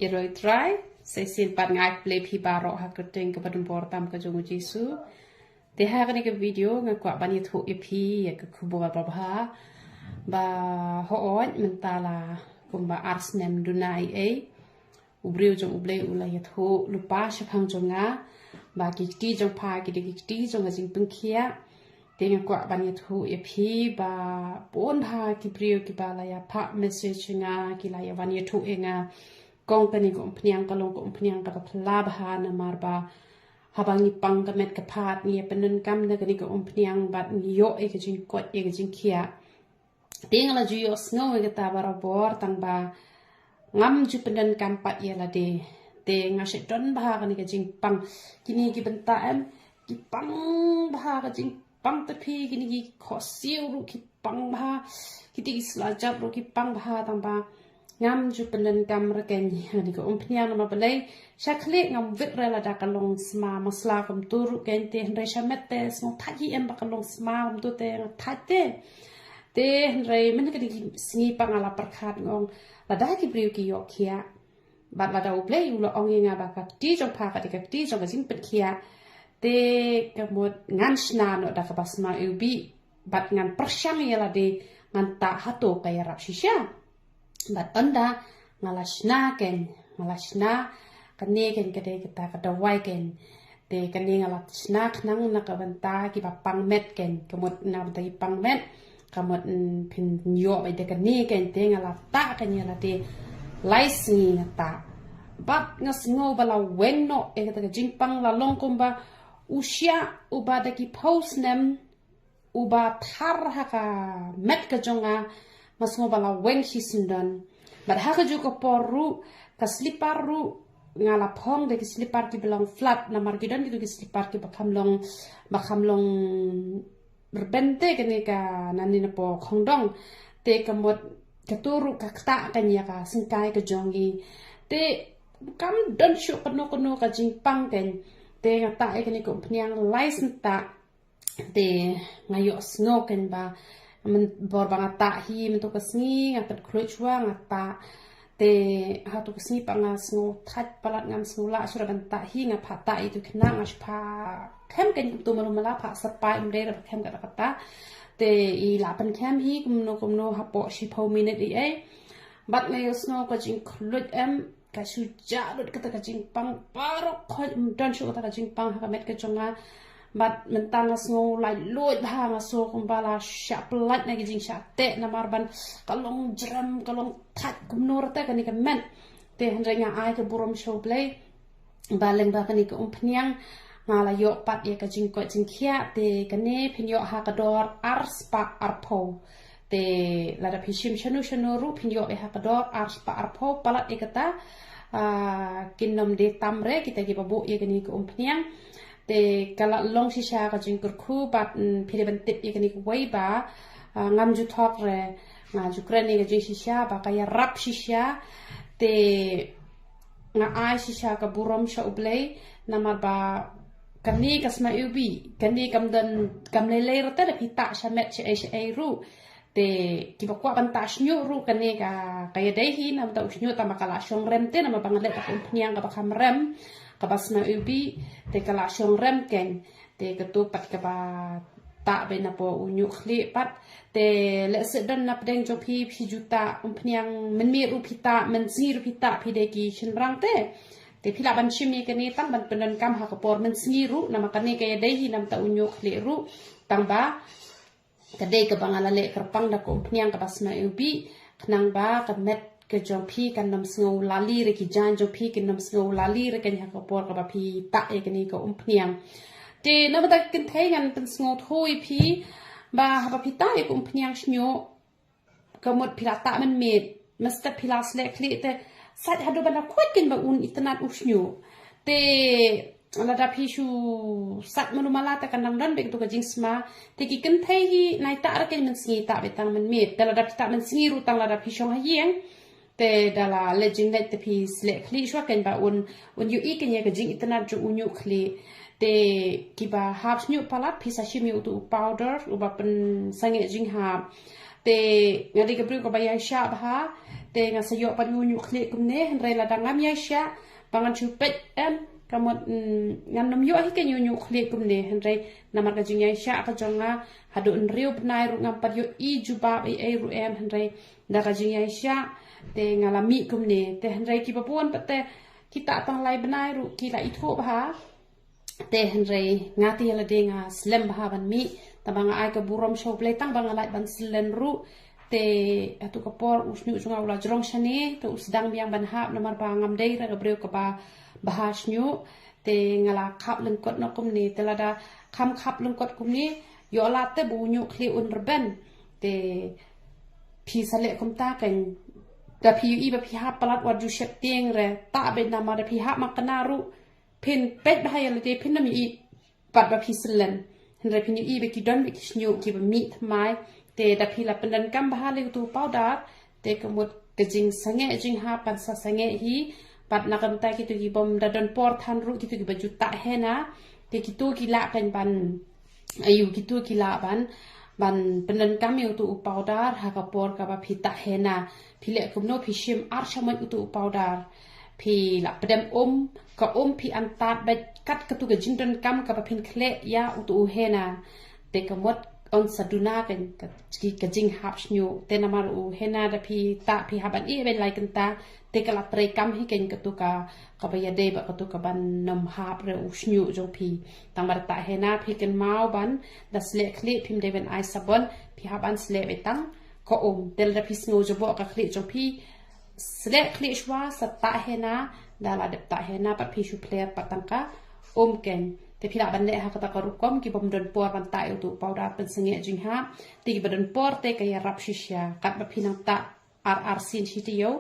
Iroi try sesin pat ngai play pi baro ha kerting ke padum portam ke jongu jisu te ha kani ke video ngakwa bani thu ipi ya ke kubo ba ba ho on mentala kumba arsnem dunai ubriu jong ublei ula ya thu lupa shapang jonga ba ki ti jong pa ki ti jong jing pengkhia te ngakwa bani thu ipi ba pon ha ki brio ki bala ya pa message nga ki la ya bani thu enga kong tani ko pniang kalong ko pniang ka phla bha na marba habangi pang ka met ka phat ni penen kam na kani ko pniang bat ni yo e ka jing ko e ka jing khia ting la ju yo sno e ka ta barabor tang ba ngam ju penen kam pat ye la de te nga she don bha ka ni ka jing pang kini ki benta em ki pang bha ka jing pang ta phi kini ki kho siu ru ki pang bha ki ti sla jap ru ki pang bha tang ba ngam ju penen kam reken ni ko pniang ma balai shakle ngam vit rela da kalong sma masla kum tur ken te hre shamette so thaji em ba kalong sma kum tu te thate te hre men ka di singi pangala perkhat ngong la da ki briu ki yok khia bat la da uplay ulo ong nga ba ka ti jong pha ka ti jong ka jing pet khia te ka mod ngan sna no da ka basma ubi bat ngan persyang ya la de ngan ta hato kaya rap shisha bat anda ngalashna kane ken kade kita kada wai ken te kane ngalashna khnang na ka banta ki ba pangmet ken kemot na ba pangmet kamot pin yo ba de kane ken te ngalata kan ya la te laisi ta bat ngasngo bala wenno e ka jingpang la longkomba usia uba de ki post nem uba thar haka met ka jonga masngo bala wen hisundan but haka juga poru ka slipar ru ngala phong de ki slipar ki belong flat na margidan gitu ki slipar ki bakam long berbente kene ka nani na po khongdong te kamot katuru ka kta kanya ka singkai ka jongi te kam don shu kono ka jingpang ken te ngata e kene ko pniang license ta te ngayo snoken ba men bor banga ta hi men to kasni ngatat khlochwa ngata te ha to kasni panga sno that palat ngam snula sura ban ta hi nga phata itu khna nga shpa khem ken tu malumala pha sapai mre ra khem ka kata te I la pan khem hi kumno ha po shi pho minute I bat ngayo sno ka jing khlut em ka shu ja lut ka ta jing pang paro khoi dan shu ka jing pang ha ka met ka chonga bat mentang ngo lai loit ha ma so kumbala sha plat na gijing sha te na marban kalong jram kalong that kumnor ta kani ka men te hendrenya ai ka burom show play baleng ba kani ka pniang ngala yo pat ye ka jing ko jing khia te kane phinyo ha ka dor arspa arpo te la da phishim shanu ru phinyo e ha ka dor arspa arpo palat e kata kinnom de tamre kita ki babu ye kani ka pniang te kala long shisha ka jingkur khu bat phire ban tip ye kani wai ba ngam ju thok re nga ju krani ga jing shisha ba ka ya rap shisha te nga ai shisha ka burom sha ublei namar ba kani kasma ubi kani kam lele rata da pita shamet che ru te ki ba kwa ban ta shnyu ru kani ka ya dai hi nam ta shnyu ta makala shong rem te nam ba ngale ka pniang ka ba kham rem kabasna ubi te kala shong rem ken te katu pat ka ba ta be na po unyu khli pat te le se dan na pdeng jo phi juta pniang men mi ru phita men si ru phita phi de ki shin rang te phila ban shimi ke ni tang ban penan kam ha ka por men si ru na makani ke dei hi nam ta unyu khli ru tang ba ka dei ka bangala le kerpang da ko pniang kabasna ubi khnang ba ka met ke jong phi kan nam sngo lali re ki jan jong phi kan nam sngo lali re kan ha ko por ka ba phi ta e kan ni ko pniang te na ba kin thai gan pen sngo thoi phi ba ha ba phi ta e ko pniang snyo ka mot phi la ta man met masta phi la sle kli te sat ha do ba na khot kin ba un itnat u snyo te ala da phi shu sat manu mala ta kan dang dan be to ka jing sma te ki kin thai hi nai ta ra ken man sngi ta be tang man met te la da phi ta man sngi ru tang la da phi shong ha yeng te dala legend net te pis le kli shwa ken ba un yu I ken ye ka jing itna ju unyu kli te kiba hab nyu palat pisa shimi utu powder uba pen sange jing ha te ngadi ka bru ko ba ya sha ba te ngasayo pan unyu kli kumne henre ladangam ya sya bangan chupet kamot ngan nom yo hi ke unyu kli kumne henre namar ka jing ya sya ka jonga hadu nriu bnai ru ngam par yo I jubab ai ru em henre da ka jing ya sya te ngalami kumne te henre ki papuan pate kita tang lai bnai ru ki la itho ba te henre ngati ala de nga slem ba ban mi tabanga ai ka burom show play tang banga lai ban silen ru te atu kapor usnyu sunga ula jrong shani te usdang biang ban hap namar ba ngam dei ra gabreu ka ba bahas nyu te ngala khap lengkot no kumni te lada kham khap lengkot kumni yo la te bu nyu khli un rben te pi sale kum ta kan da pi I ba pi hap palat wa ju shep tieng re ta be namar pi hap makana ru pin pet ba ya le te pin nam I pat ba pi silen henre pin I be ki don be ki snyu ki ba mi thmai te da pi la pendan kam ba le tu powder te kemut ke jing sange jing ha pan sa sange hi pat na kam ta ki tu ki bom da don por than ru ki tu ki ba juta hena te ki tu ki la kan ban ayu ki tu ki la ban pendan kam yu tu powder ha ka por ka ba pi ta hena pi le kum no pi shim ar shaman tu powder pi la pedem ka pi antat ba kat ka tu ke jing don kam ka ba pin khle ya tu hena te kemut on saduna kan ka jing hap snyu te namar u hena da pi haban I ben lai kan ta te kala tre kam hi ken ka tu ka ba ya de ba ka tu ka ban nam hap re u snyu jong pi tang bar ta hena pi kan mau ban da sle kli pim de ben ai sabon pi haban sle betang ko tel da pi snyu jo bo ka kli jong pi sle kli shwa sa ta hena da la de ta hena pa pi shu player patang ka ken te pila ban le ha kata karukom ki bom don por ban ta tu powder pen senge jing ha ti ki don por te ka ya rap shisha kat ba pinang ta ar sin shitio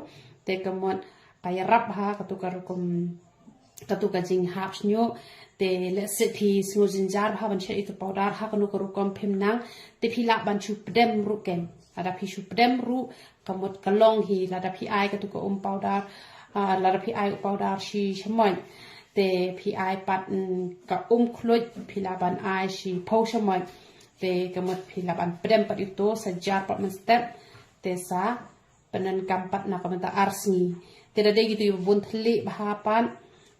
te kamon ka ya rap ha katu karukom katu ka jing ha snyo te le se pi sngo jinjar ha ban che itu powder ha kanu karukom phimnang te pila ban chu pdem ru ken ada pi chu pdem ru kamot kalong hi la da pi ai katu ka powder la da pi ai powder shi shmoy te pi ai pat ka khloit pi la ban ai shi po shamoy te kamot pi la ban prem pat itu sajar pat men step te sa penan kampat na kamata arsni te da gitu yu bun thli bahapan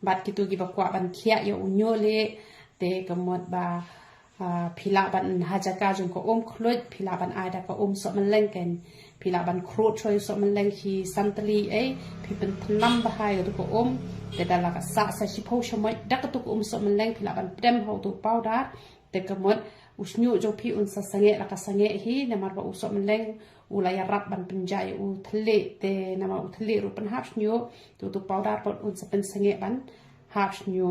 bat gitu gi bakwa ban khia yo unyole te kamot ba pi la ban hajaka jung ko khloit pi la ban ai da ka so man leng ken pi la ban khro choi so man leng hi santli pi pen thnam ba hai do ko te dala ka sa shi po shamoy da ka tu ko so man leng pi la ban prem ho tu powder te kamot usnyu jo pi un sa sange la ka sange hi namar ba usok man leng ulaya rap ban penjai u thle te nama u thle ru pan hap snyu tu powder pot un sa pen sange ban hap snyu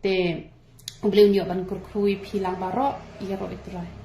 te bleu nyo ban kur khrui pi lang ba ro i ro itrai